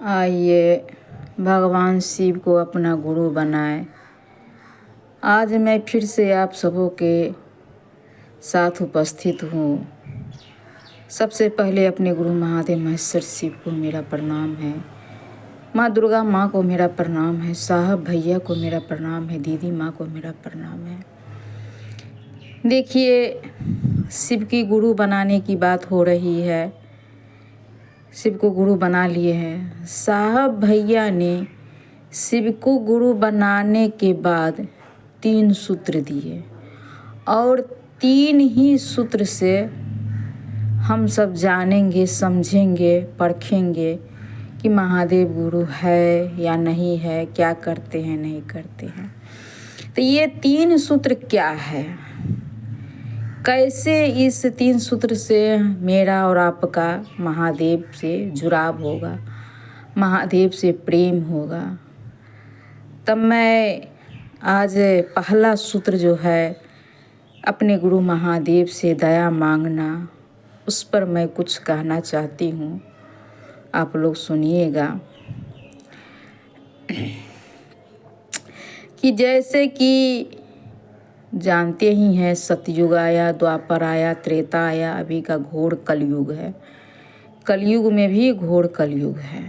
आइए भगवान शिव को अपना गुरु बनाए। आज मैं फिर से आप सबों के साथ उपस्थित हूँ। सबसे पहले अपने गुरु महादेव महेश्वर शिव को मेरा प्रणाम है। माँ दुर्गा माँ को मेरा प्रणाम है। साहब भैया को मेरा प्रणाम है। दीदी माँ को मेरा प्रणाम है। देखिए, शिव की गुरु बनाने की बात हो रही है। शिव को गुरु बना लिए हैं। साहब भैया ने शिव को गुरु बनाने के बाद 3 सूत्र दिए और 3 ही सूत्र से हम सब जानेंगे, समझेंगे, परखेंगे कि महादेव गुरु है या नहीं है, क्या करते हैं, नहीं करते हैं। तो ये 3 सूत्र क्या है, कैसे इस 3 सूत्र से मेरा और आपका महादेव से जुड़ाव होगा, महादेव से प्रेम होगा। तब मैं आज पहला सूत्र जो है अपने गुरु महादेव से दया मांगना, उस पर मैं कुछ कहना चाहती हूँ। आप लोग सुनिएगा कि जैसे कि जानते ही हैं, सतयुग आया, द्वापर आया, त्रेता आया, अभी का घोर कलयुग है। कलयुग में भी घोर कलयुग है।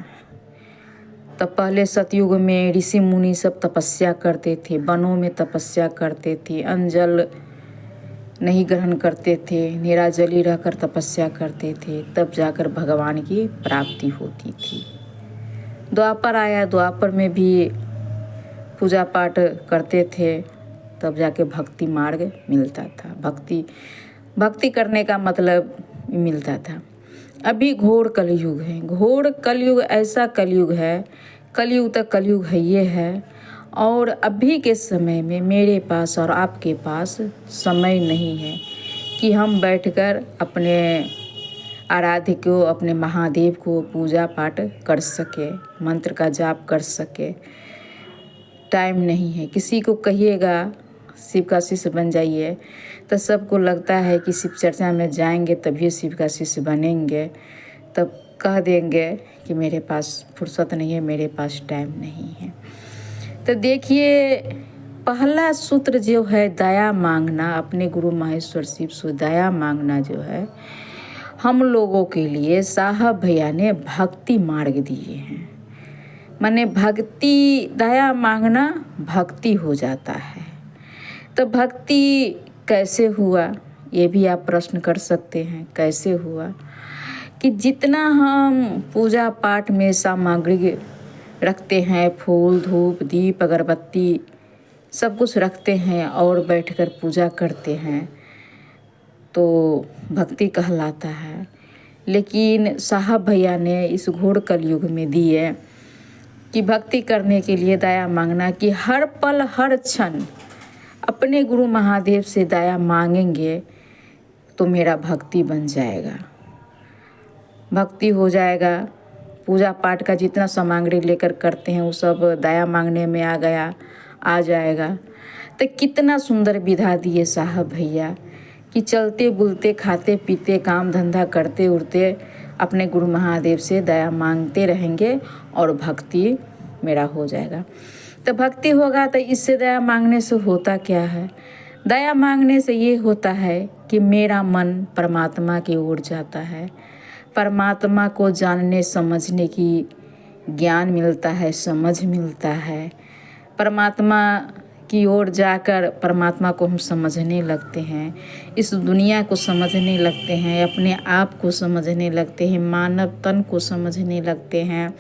तब पहले सतयुग में ऋषि मुनि सब तपस्या करते थे, वनों में तपस्या करते थे, अन्न जल नहीं ग्रहण करते थे, निराजली रहकर तपस्या करते थे, तब जाकर भगवान की प्राप्ति होती थी। द्वापर आया, द्वापर में भी पूजा पाठ करते थे, तब जाके भक्ति मार्ग मिलता था। भक्ति करने का मतलब मिलता था। अभी घोर कलयुग है। घोर कलयुग ऐसा कलयुग है, कलयुग तक कलयुग है ये है। और अभी के समय में मेरे पास और आपके पास समय नहीं है कि हम बैठकर अपने आराध्य को, अपने महादेव को पूजा पाठ कर सके, मंत्र का जाप कर सके। टाइम नहीं है। किसी को कहिएगा शिव का शिष्य बन जाइए तो सबको लगता है कि शिव चर्चा में जाएंगे तभी शिव का शिष्य बनेंगे। तब कह देंगे कि मेरे पास फुर्सत नहीं है, मेरे पास टाइम नहीं है। तो देखिए, पहला सूत्र जो है दया मांगना, अपने गुरु महेश्वर शिव से दया मांगना जो है, हम लोगों के लिए साहब भैया ने भक्ति मार्ग दिए हैं। माने भक्ति, दया मांगना भक्ति हो जाता है। तो भक्ति कैसे हुआ, ये भी आप प्रश्न कर सकते हैं। कैसे हुआ कि जितना हम पूजा पाठ में सामग्री रखते हैं, फूल, धूप, दीप, अगरबत्ती सब कुछ रखते हैं और बैठकर पूजा करते हैं, तो भक्ति कहलाता है। लेकिन साहब भैया ने इस घोर कलयुग में दिए कि भक्ति करने के लिए दया मांगना, कि हर पल हर क्षण अपने गुरु महादेव से दया मांगेंगे तो मेरा भक्ति बन जाएगा, भक्ति हो जाएगा। पूजा पाठ का जितना सामग्री लेकर करते हैं वो सब दया मांगने में आ जाएगा। तो कितना सुंदर विधा दिए साहब भैया कि चलते बुलते, खाते पीते, काम धंधा करते उड़ते अपने गुरु महादेव से दया मांगते रहेंगे और भक्ति मेरा हो जाएगा। तो भक्ति होगा तो इससे दया मांगने से होता क्या है? दया मांगने से ये होता है कि मेरा मन परमात्मा की ओर जाता है, परमात्मा को जानने समझने की ज्ञान मिलता है, समझ मिलता है। परमात्मा की ओर जाकर परमात्मा को हम समझने लगते हैं, इस दुनिया को समझने लगते हैं, अपने आप को समझने लगते हैं, मानव तन को समझने लगते हैं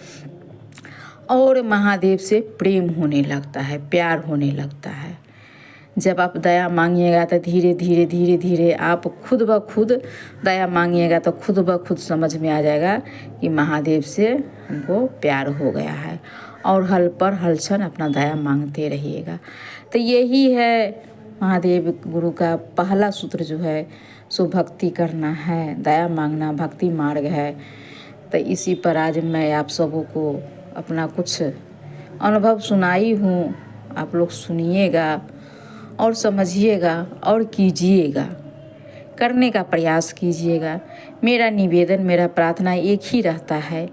और महादेव से प्रेम होने लगता है, प्यार होने लगता है। जब आप दया मांगिएगा तो धीरे धीरे धीरे धीरे आप खुद ब खुद दया मांगिएगा तो खुद ब खुद समझ में आ जाएगा कि महादेव से हमको प्यार हो गया है, और हल पर हल क्षण अपना दया मांगते रहिएगा। तो यही है महादेव गुरु का पहला सूत्र जो है सो भक्ति करना है, दया मांगना भक्ति मार्ग है। तो इसी पर आज मैं आप सबों को अपना कुछ अनुभव सुनाई हूँ। आप लोग सुनिएगा और समझिएगा और कीजिएगा, करने का प्रयास कीजिएगा। मेरा निवेदन, मेरा प्रार्थना एक ही रहता है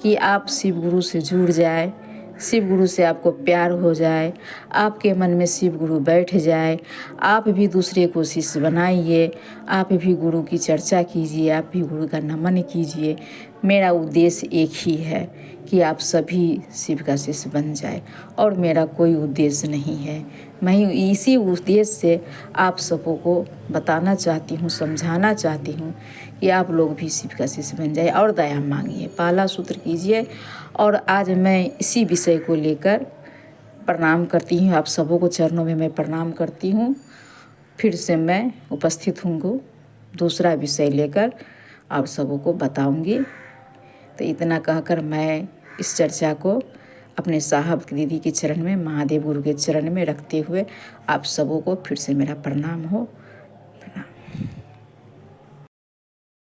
कि आप शिव गुरु से जुड़ जाए, शिव गुरु से आपको प्यार हो जाए, आपके मन में शिव गुरु बैठ जाए। आप भी दूसरे को शिष्य बनाइए, आप भी गुरु की चर्चा कीजिए, आप भी गुरु का नमन कीजिए। मेरा उद्देश्य एक ही है कि आप सभी शिव का शिष्य बन जाए, और मेरा कोई उद्देश्य नहीं है। मैं इसी उद्देश्य से आप सबों को बताना चाहती हूँ, समझाना चाहती हूँ कि आप लोग भी शिव का शिष्य बन जाए और दया मांगिए, पाला सूत्र कीजिए। और आज मैं इसी विषय को लेकर प्रणाम करती हूँ, आप सबों को चरणों में मैं प्रणाम करती हूँ। फिर से मैं उपस्थित हूँ दूसरा विषय लेकर आप सबों को बताऊंगी। तो इतना कहकर मैं इस चर्चा को अपने साहब दीदी के चरण में, महादेव गुरु के चरण में रखते हुए आप सबों को फिर से मेरा प्रणाम हो।